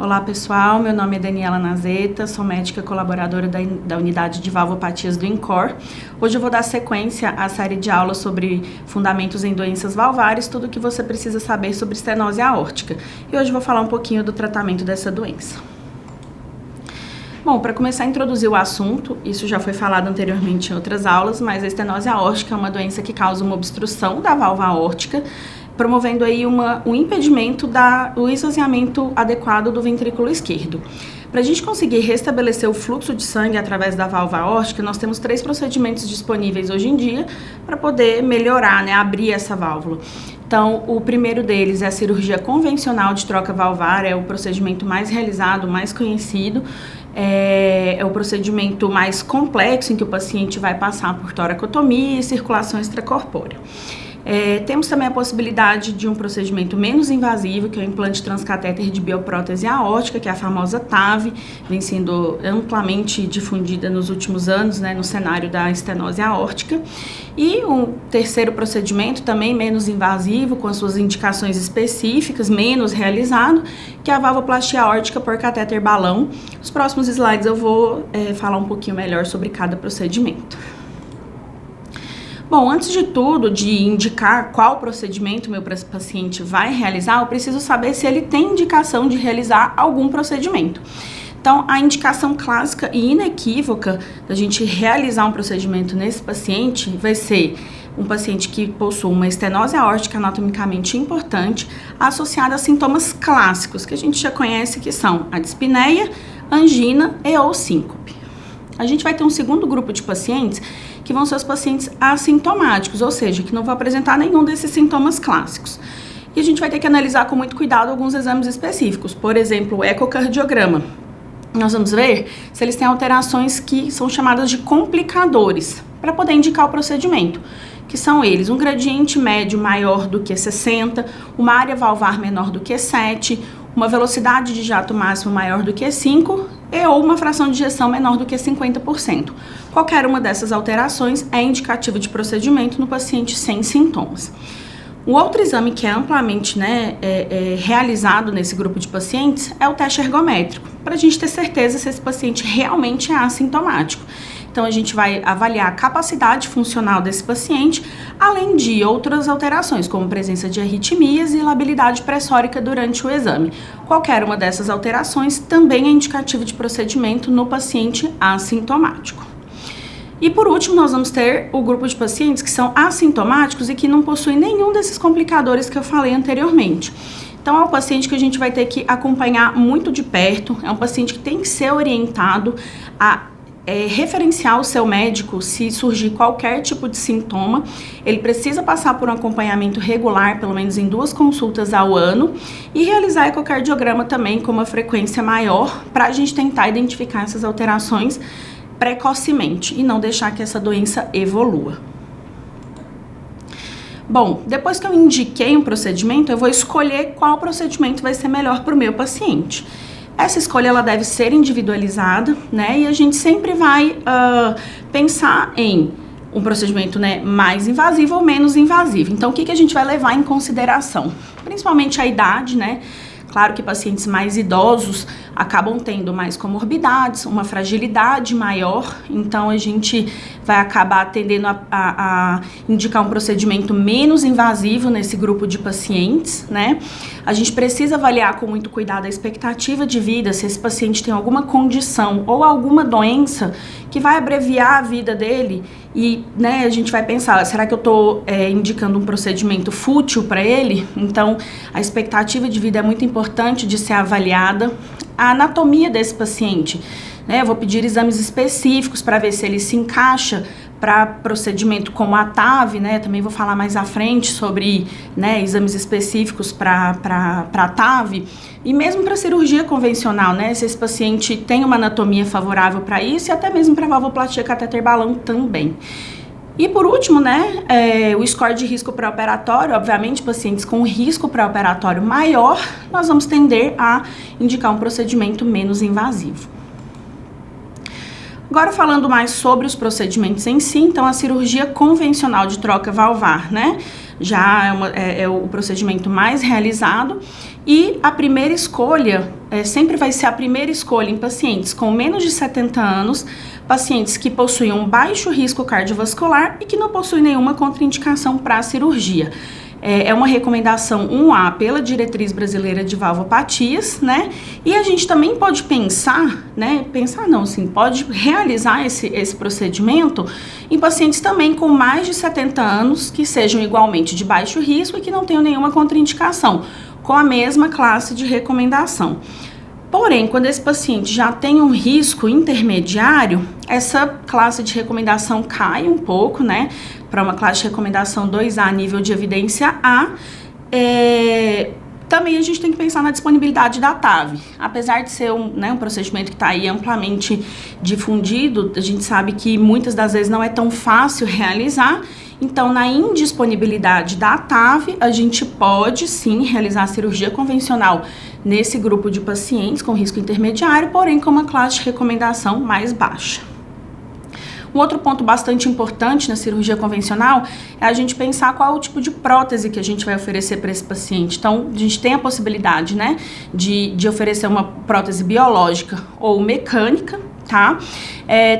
Olá pessoal, meu nome é Daniela Nazeta, sou médica colaboradora da unidade de valvopatias do INCOR. Hoje eu vou dar sequência à série de aulas sobre fundamentos em doenças valvares, tudo o que você precisa saber sobre estenose aórtica. E hoje eu vou falar um pouquinho do tratamento dessa doença. Bom, para começar a introduzir o assunto, isso já foi falado anteriormente em outras aulas, mas a estenose aórtica é uma doença que causa uma obstrução da válvula aórtica, promovendo aí um impedimento do esvaziamento adequado do ventrículo esquerdo. Para a gente conseguir restabelecer o fluxo de sangue através da válvula aórtica, nós temos 3 procedimentos disponíveis hoje em dia para poder melhorar, abrir essa válvula. Então, o primeiro deles é a cirurgia convencional de troca valvar, é o procedimento mais realizado, mais conhecido, é o procedimento mais complexo em que o paciente vai passar por toracotomia e circulação extracorpórea. Temos também a possibilidade de um procedimento menos invasivo, que é o implante transcatéter de bioprótese aórtica, que é a famosa TAV, vem sendo amplamente difundida nos últimos anos, no cenário da estenose aórtica. E um terceiro procedimento, também menos invasivo, com as suas indicações específicas, menos realizado, que é a valvoplastia aórtica por catéter balão. Nos próximos slides eu vou falar um pouquinho melhor sobre cada procedimento. Bom, antes de tudo, de indicar qual procedimento meu paciente vai realizar, eu preciso saber se ele tem indicação de realizar algum procedimento. Então, a indicação clássica e inequívoca da gente realizar um procedimento nesse paciente vai ser um paciente que possui uma estenose aórtica anatomicamente importante, associada a sintomas clássicos, que a gente já conhece, que são a dispneia, angina e ou síncope. A gente vai ter um segundo grupo de pacientes que vão ser os pacientes assintomáticos, ou seja, que não vão apresentar nenhum desses sintomas clássicos. E a gente vai ter que analisar com muito cuidado alguns exames específicos, por exemplo, o ecocardiograma. Nós vamos ver se eles têm alterações que são chamadas de complicadores, para poder indicar o procedimento, que são eles: um gradiente médio maior do que 60, uma área valvar menor do que 7, uma velocidade de jato máximo maior do que 5 e ou uma fração de ejeção menor do que 50%. Qualquer uma dessas alterações é indicativo de procedimento no paciente sem sintomas. Um outro exame que é amplamente realizado nesse grupo de pacientes é o teste ergométrico, para a gente ter certeza se esse paciente realmente é assintomático. Então, a gente vai avaliar a capacidade funcional desse paciente, além de outras alterações, como presença de arritmias e labilidade pressórica durante o exame. Qualquer uma dessas alterações também é indicativo de procedimento no paciente assintomático. E por último, nós vamos ter o grupo de pacientes que são assintomáticos e que não possuem nenhum desses complicadores que eu falei anteriormente. Então, é um paciente que a gente vai ter que acompanhar muito de perto, é um paciente que tem que ser orientado a referenciar o seu médico se surgir qualquer tipo de sintoma. Ele precisa passar por um acompanhamento regular, pelo menos em 2 consultas ao ano, e realizar ecocardiograma também com uma frequência maior, para a gente tentar identificar essas alterações precocemente e não deixar que essa doença evolua. Bom, depois que eu indiquei um procedimento, eu vou escolher qual procedimento vai ser melhor para o meu paciente. Essa escolha ela deve ser individualizada, e a gente sempre vai pensar em um procedimento mais invasivo ou menos invasivo. Então, o que a gente vai levar em consideração? Principalmente a idade, Claro que pacientes mais idosos acabam tendo mais comorbidades, uma fragilidade maior, então a gente vai acabar tendendo a indicar um procedimento menos invasivo nesse grupo de pacientes, A gente precisa avaliar com muito cuidado a expectativa de vida, se esse paciente tem alguma condição ou alguma doença que vai abreviar a vida dele e, a gente vai pensar, será que eu estou indicando um procedimento fútil para ele? Então, a expectativa de vida é muito importante de ser avaliada. A anatomia desse paciente, eu vou pedir exames específicos para ver se ele se encaixa para procedimento como a TAV, também vou falar mais à frente sobre exames específicos para a TAV, e mesmo para cirurgia convencional, se esse paciente tem uma anatomia favorável para isso, e até mesmo para valvoplastia catéter balão também. E por último, o score de risco pré-operatório, obviamente, pacientes com risco pré-operatório maior, nós vamos tender a indicar um procedimento menos invasivo. Agora, falando mais sobre os procedimentos em si, então a cirurgia convencional de troca valvar, já é o procedimento mais realizado, E a primeira escolha sempre vai ser a primeira escolha em pacientes com menos de 70 anos, pacientes que possuem um baixo risco cardiovascular e que não possuem nenhuma contraindicação para a cirurgia. É uma recomendação 1A pela Diretriz Brasileira de Valvopatias, né? E a gente também pode pensar, né? Pode realizar esse procedimento em pacientes também com mais de 70 anos, que sejam igualmente de baixo risco e que não tenham nenhuma contraindicação, com a mesma classe de recomendação. Porém, quando esse paciente já tem um risco intermediário, essa classe de recomendação cai um pouco, né, para uma classe de recomendação 2A, nível de evidência A. Também a gente tem que pensar na disponibilidade da TAV. Apesar de ser um procedimento que está aí amplamente difundido, a gente sabe que muitas das vezes não é tão fácil realizar. Então, na indisponibilidade da TAV, a gente pode sim realizar a cirurgia convencional nesse grupo de pacientes com risco intermediário, porém com uma classe de recomendação mais baixa. Um outro ponto bastante importante na cirurgia convencional é a gente pensar qual é o tipo de prótese que a gente vai oferecer para esse paciente. Então, a gente tem a possibilidade, né, de oferecer uma prótese biológica ou mecânica, tá?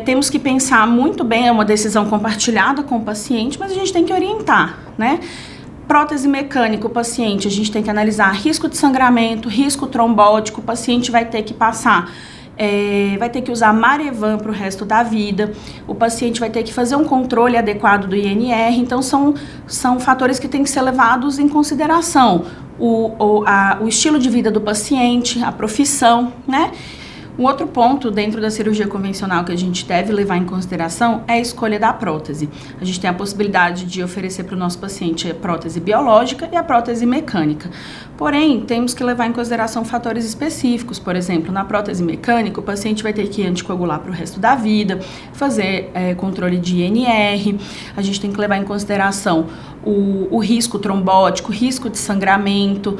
Temos que pensar muito bem, é uma decisão compartilhada com o paciente, mas a gente tem que orientar, né? Prótese mecânica, o paciente, a gente tem que analisar risco de sangramento, risco trombótico, o paciente vai ter que passar, vai ter que usar Marevan para o resto da vida, o paciente vai ter que fazer um controle adequado do INR, então são fatores que têm que ser levados em consideração, o estilo de vida do paciente, a profissão, né? Um outro ponto dentro da cirurgia convencional que a gente deve levar em consideração é a escolha da prótese. A gente tem a possibilidade de oferecer para o nosso paciente a prótese biológica e a prótese mecânica. Porém, temos que levar em consideração fatores específicos. Por exemplo, na prótese mecânica, o paciente vai ter que anticoagular para o resto da vida, fazer controle de INR. A gente tem que levar em consideração o risco trombótico, risco de sangramento,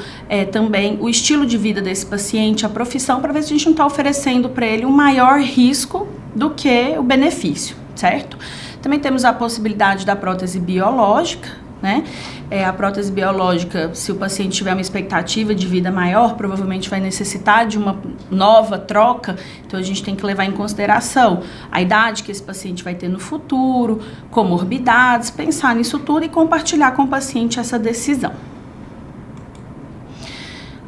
também o estilo de vida desse paciente, a profissão, para ver se a gente não está oferecendo para ele um maior risco do que o benefício, certo? Também temos a possibilidade da prótese biológica, né? A prótese biológica, se o paciente tiver uma expectativa de vida maior, provavelmente vai necessitar de uma nova troca, então a gente tem que levar em consideração a idade que esse paciente vai ter no futuro, comorbidades, pensar nisso tudo e compartilhar com o paciente essa decisão.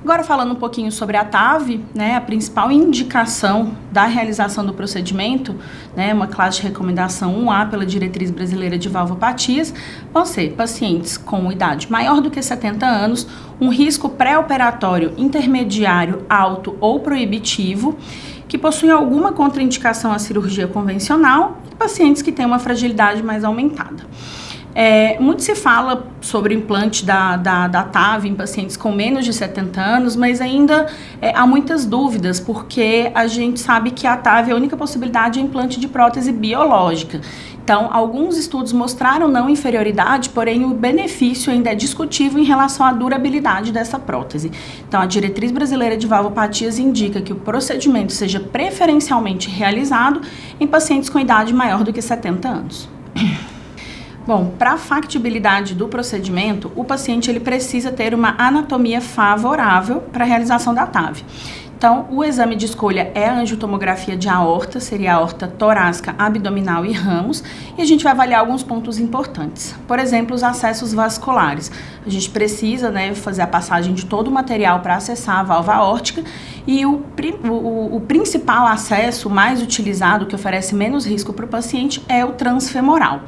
Agora falando um pouquinho sobre a TAV, né, a principal indicação da realização do procedimento, né, uma classe de recomendação 1A pela Diretriz Brasileira de Valvopatias, vão ser pacientes com idade maior do que 70 anos, um risco pré-operatório intermediário, alto ou proibitivo, que possuem alguma contraindicação à cirurgia convencional e pacientes que têm uma fragilidade mais aumentada. Muito se fala sobre o implante da TAV em pacientes com menos de 70 anos, mas ainda há muitas dúvidas, porque a gente sabe que a TAV, a única possibilidade é implante de prótese biológica. Então, alguns estudos mostraram não inferioridade, porém o benefício ainda é discutível em relação à durabilidade dessa prótese. Então, a Diretriz Brasileira de Valvopatias indica que o procedimento seja preferencialmente realizado em pacientes com idade maior do que 70 anos. Bom, para a factibilidade do procedimento, o paciente ele precisa ter uma anatomia favorável para a realização da TAV. Então, o exame de escolha é a angiotomografia de aorta, seria a aorta torácica, abdominal e ramos, e a gente vai avaliar alguns pontos importantes. Por exemplo, os acessos vasculares. A gente precisa, né, fazer a passagem de todo o material para acessar a válvula aórtica, e o principal acesso mais utilizado, que oferece menos risco para o paciente, é o transfemoral.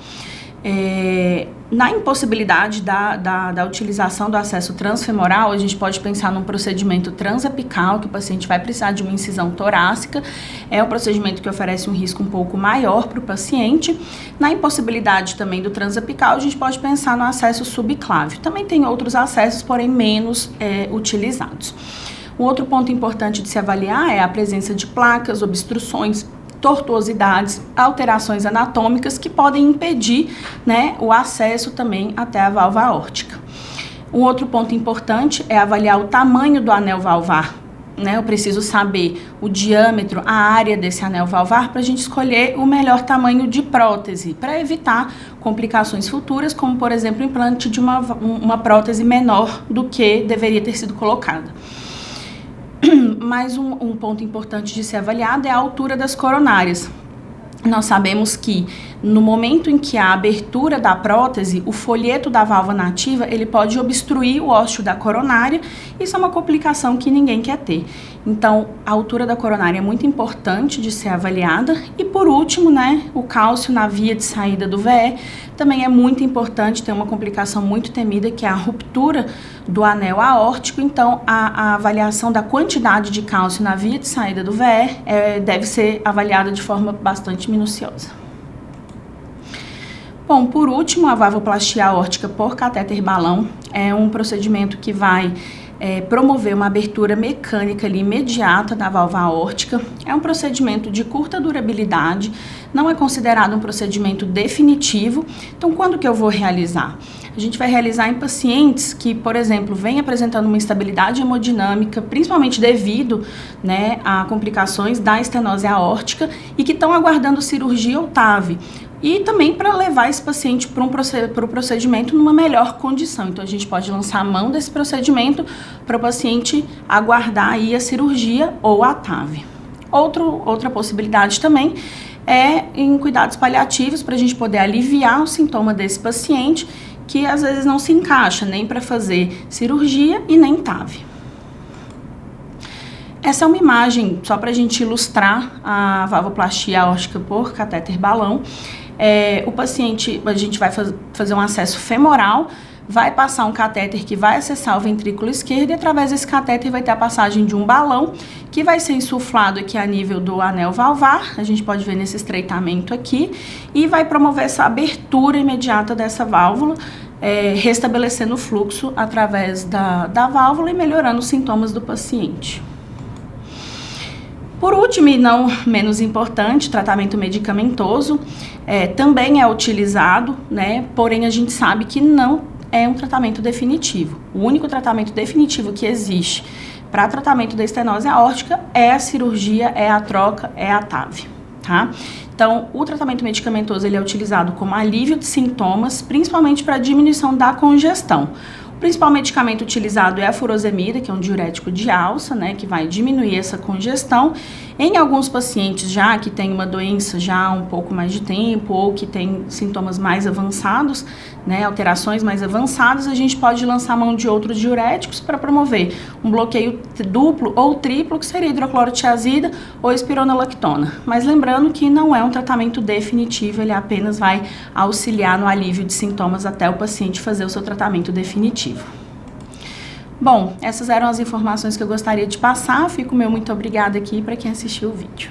Na impossibilidade da utilização do acesso transfemoral, a gente pode pensar num procedimento transapical, que o paciente vai precisar de uma incisão torácica, é um procedimento que oferece um risco um pouco maior para o paciente. Na impossibilidade também do transapical, a gente pode pensar no acesso subclávio. Também tem outros acessos, porém menos utilizados. Um outro ponto importante de se avaliar é a presença de placas, obstruções, tortuosidades, alterações anatômicas que podem impedir, né, o acesso também até a válvula aórtica. Um outro ponto importante é avaliar o tamanho do anel valvar né? Eu preciso saber o diâmetro, a área desse anel valvar para a gente escolher o melhor tamanho de prótese, para evitar complicações futuras, como, por exemplo, o implante de uma prótese menor do que deveria ter sido colocada. Mais um ponto importante de ser avaliado é a altura das coronárias. Nós sabemos que no momento em que há a abertura da prótese, o folheto da válvula nativa, ele pode obstruir o ósseo da coronária. Isso é uma complicação que ninguém quer ter. Então, a altura da coronária é muito importante de ser avaliada. E por último, né, o cálcio na via de saída do VE também é muito importante, tem uma complicação muito temida, que é a ruptura do anel aórtico. Então, a avaliação da quantidade de cálcio na via de saída do VE deve ser avaliada de forma bastante minuciosa. Bom, por último, a valvoplastia aórtica por catéter balão é um procedimento que vai promover uma abertura mecânica ali imediata da válvula aórtica. É um procedimento de curta durabilidade, não é considerado um procedimento definitivo. Então, quando que eu vou realizar? A gente vai realizar em pacientes que, por exemplo, vêm apresentando uma instabilidade hemodinâmica, principalmente devido, né, a complicações da estenose aórtica e que estão aguardando cirurgia ou TAV. E também para levar esse paciente para o procedimento numa melhor condição. Então, a gente pode lançar a mão desse procedimento para o paciente aguardar aí a cirurgia ou a TAV. Outra possibilidade também é em cuidados paliativos, para a gente poder aliviar o sintoma desse paciente, que às vezes não se encaixa nem para fazer cirurgia e nem TAV. Essa é uma imagem só para a gente ilustrar a valvoplastia aórtica por catéter balão. O paciente, a gente vai fazer um acesso femoral, vai passar um catéter que vai acessar o ventrículo esquerdo e através desse catéter vai ter a passagem de um balão que vai ser insuflado aqui a nível do anel valvar, a gente pode ver nesse estreitamento aqui, e vai promover essa abertura imediata dessa válvula, restabelecendo o fluxo através da válvula e melhorando os sintomas do paciente. Por último, e não menos importante, tratamento medicamentoso também é utilizado, né? Porém a gente sabe que não é um tratamento definitivo. O único tratamento definitivo que existe para tratamento da estenose aórtica é a cirurgia, é a troca, é a TAV, tá? Então, o tratamento medicamentoso ele é utilizado como alívio de sintomas, principalmente para diminuição da congestão. O principal medicamento utilizado é a furosemida, que é um diurético de alça, né, que vai diminuir essa congestão. Em alguns pacientes já que tem uma doença já há um pouco mais de tempo ou que tem sintomas mais avançados, né, alterações mais avançadas, a gente pode lançar a mão de outros diuréticos para promover um bloqueio duplo ou triplo, que seria hidroclorotiazida ou espironolactona. Mas lembrando que não é um tratamento definitivo, ele apenas vai auxiliar no alívio de sintomas até o paciente fazer o seu tratamento definitivo. Bom, essas eram as informações que eu gostaria de passar. Fico meu muito obrigada aqui para quem assistiu o vídeo.